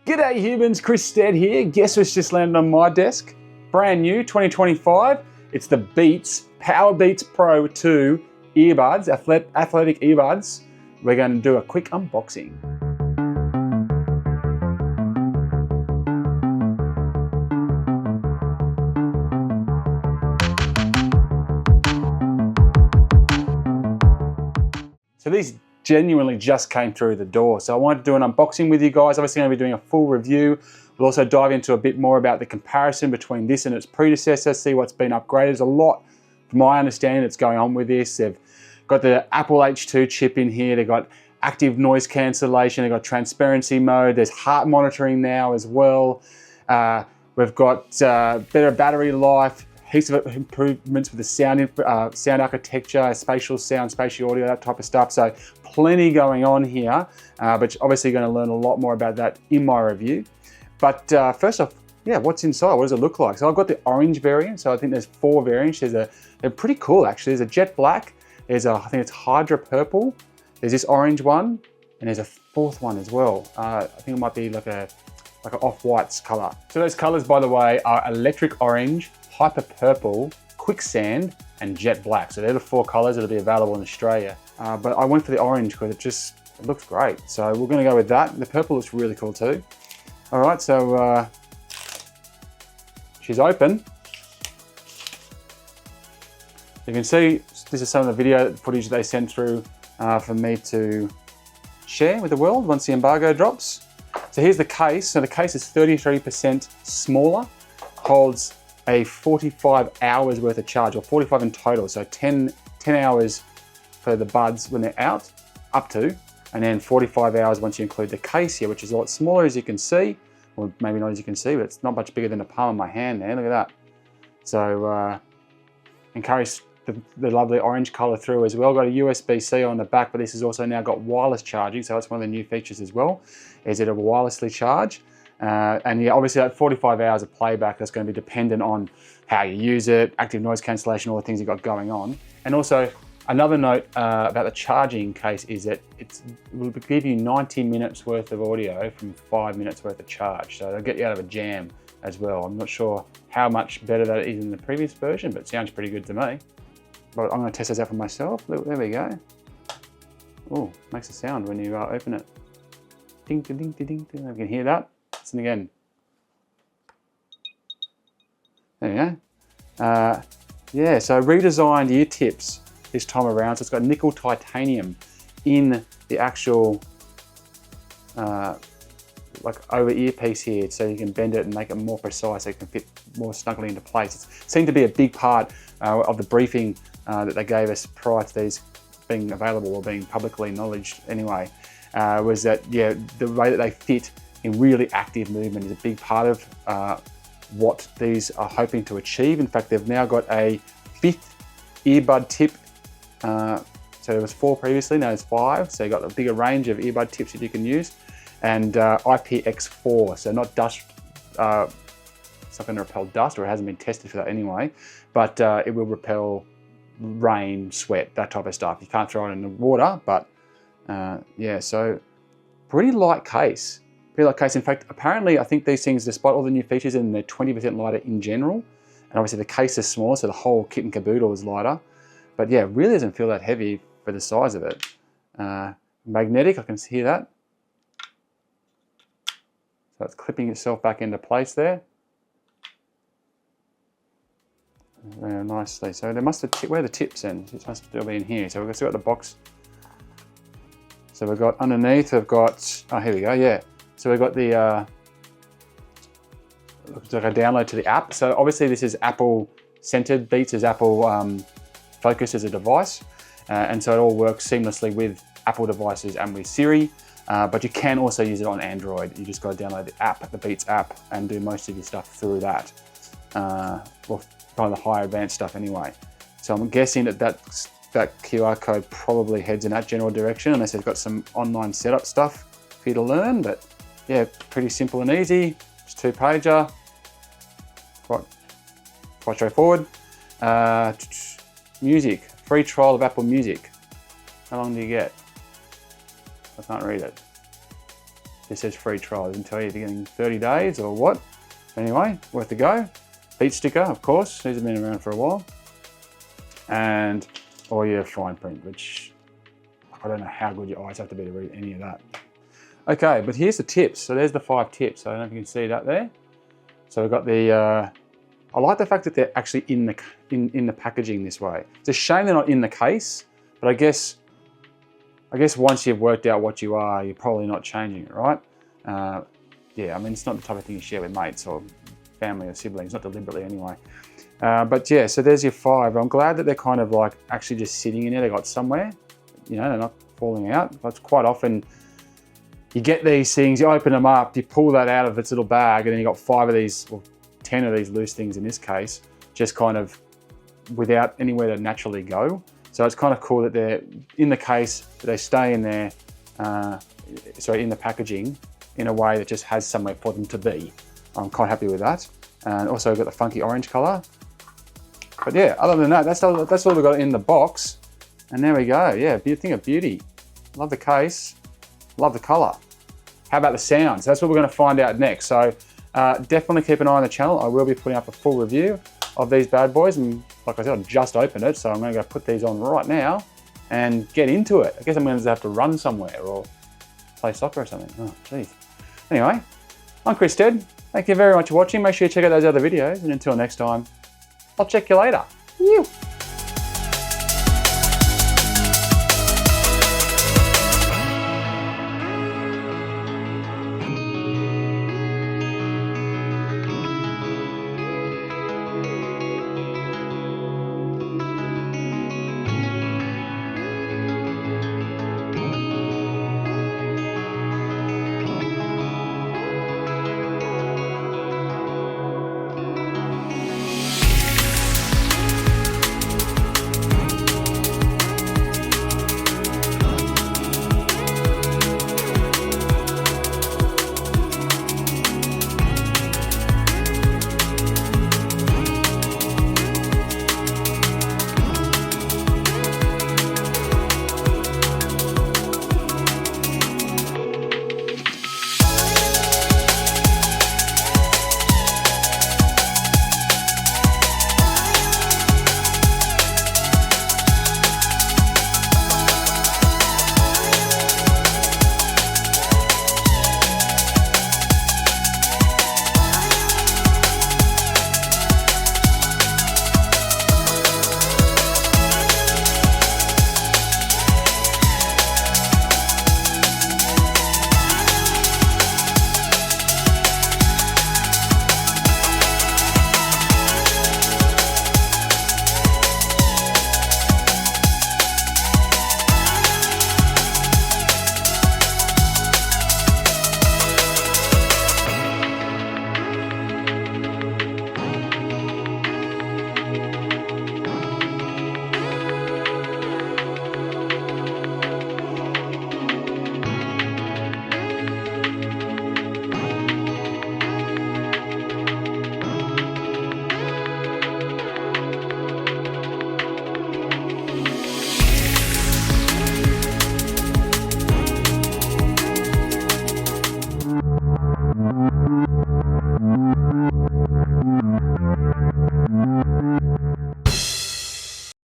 G'day humans, Chris Stead here. Guess what's just landed on my desk? Brand new, 2025. It's the Beats Powerbeats Pro 2 earbuds, athletic earbuds. We're going to do a quick unboxing. So these genuinely just came through the door. So I wanted to do an unboxing with you guys. Obviously I'm going to be doing a full review. We'll also dive into a bit more about the comparison between this and its predecessor, see what's been upgraded. There's a lot, from my understanding, that's going on with this. They've got the Apple H2 chip in here. They've got active noise cancellation. They've got transparency mode. There's heart monitoring now as well. We've got better battery life, heaps of improvements with the sound architecture, spatial sound, spatial audio, that type of stuff. So plenty going on here, but obviously going to learn a lot more about that in my review. But first off, yeah, what's inside? What does it look like? So I've got the orange variant. So I think there's 4 variants. They're pretty cool actually. There's a jet black. There's I think it's Hydra purple. There's this orange one, and there's a 4th one as well. I think it might be like an off-white color. So those colors, by the way, are electric orange, hyper purple, quicksand, and jet black. So they're the 4 colors that'll be available in Australia. But I went for the orange because it looks great. So we're gonna go with that. The purple looks really cool too. All right, so she's open. You can see this is some of the video footage they sent through for me to share with the world once the embargo drops. So here's the case. So the case is 33% smaller, holds a 45 hours worth of charge, or 45 in total. So 10 hours for the buds when they're out, up to, and then 45 hours once you include the case here, which is a lot smaller as you can see, or maybe not as you can see, but it's not much bigger than the palm of my hand there, look at that. So encourage the lovely orange color through as well. Got a USB-C on the back, but this has also now got wireless charging, so that's one of the new features as well, is it a wirelessly charge. And yeah, obviously that 45 hours of playback, that's going to be dependent on how you use it, active noise cancellation, all the things you've got going on. And also, another note about the charging case is that it will give you 90 minutes worth of audio from 5 minutes worth of charge. So it'll get you out of a jam as well. I'm not sure how much better that is in the previous version, but it sounds pretty good to me. But I'm going to test this out for myself. Look, there we go. Oh, makes a sound when you open it. Ding, ding, ding, ding, ding. You can hear that. Listen again. There you go. Yeah, so redesigned ear tips this time around. So it's got nickel titanium in the actual like over earpiece here, so you can bend it and make it more precise, so it can fit more snugly into place. It seemed to be a big part of the briefing that they gave us prior to these being available or being publicly acknowledged anyway, was that, yeah, the way that they fit in really active movement is a big part of what these are hoping to achieve. In fact, they've now got a 5th earbud tip. So there was 4 previously, now there's 5. So you've got a bigger range of earbud tips that you can use. And IPX4, so not dust, it's not going to repel dust, or it hasn't been tested for that anyway, but it will repel rain, sweat, that type of stuff. You can't throw it in the water, but yeah, so pretty light case. Pretty light case. In fact, apparently, I think these things, despite all the new features, and they're 20% lighter in general, and obviously the case is smaller, so the whole kit and caboodle is lighter. But yeah, it really doesn't feel that heavy for the size of it. Magnetic, I can hear that. So it's clipping itself back into place there. Very nicely. So they must have, where are the tips in? It must still be in here. So we've still got the box. So we've got underneath, we've got, oh, here we go, yeah. So we've got the, looks like a download to the app. So obviously this is Apple centered. Beats is Apple focused as a device. And so it all works seamlessly with Apple devices and with Siri. But you can also use it on Android. You just got to download the app, the Beats app, and do most of your stuff through that. Well, probably the higher advanced stuff anyway. So I'm guessing that QR code probably heads in that general direction, unless they've got some online setup stuff for you to learn. But yeah, pretty simple and easy. Just 2-pager. Quite straightforward. Music, free trial of Apple Music. How long do you get? I can't read it. This says free trial. It doesn't tell you if you're getting 30 days or what. Anyway, worth a go. Beat sticker, of course. These have been around for a while. And all your fine print, which I don't know how good your eyes have to be to read any of that. Okay, but here's the tips. So there's the 5 tips. I don't know if you can see that there. So we've got the, I like the fact that they're actually in the packaging this way. It's a shame they're not in the case, but I guess once you've worked out what you are, you're probably not changing it, right? Yeah, I mean, it's not the type of thing you share with mates or family or siblings, not deliberately anyway. But yeah, so there's your 5. I'm glad that they're kind of like actually just sitting in there. They got somewhere, you know, they're not falling out. That's quite often, you get these things, you open them up, you pull that out of its little bag, and then you got 5 of these, or 10 of these loose things in this case, just kind of without anywhere to naturally go. So it's kind of cool that they're in the case, but they stay in there, in the packaging in a way that just has somewhere for them to be. I'm quite happy with that. And also got the funky orange color. But yeah, other than that, that's all we've got in the box. And there we go. Yeah, thing of beauty. Love the case. Love the color. How about the sound? So that's what we're going to find out next. So definitely keep an eye on the channel. I will be putting up a full review of these bad boys. And like I said, I've just opened it. So I'm going to go put these on right now and get into it. I guess I'm going to have to run somewhere or play soccer or something. Oh, geez. Anyway, I'm Chris Stead. Thank you very much for watching. Make sure you check out those other videos. And until next time, I'll check you later.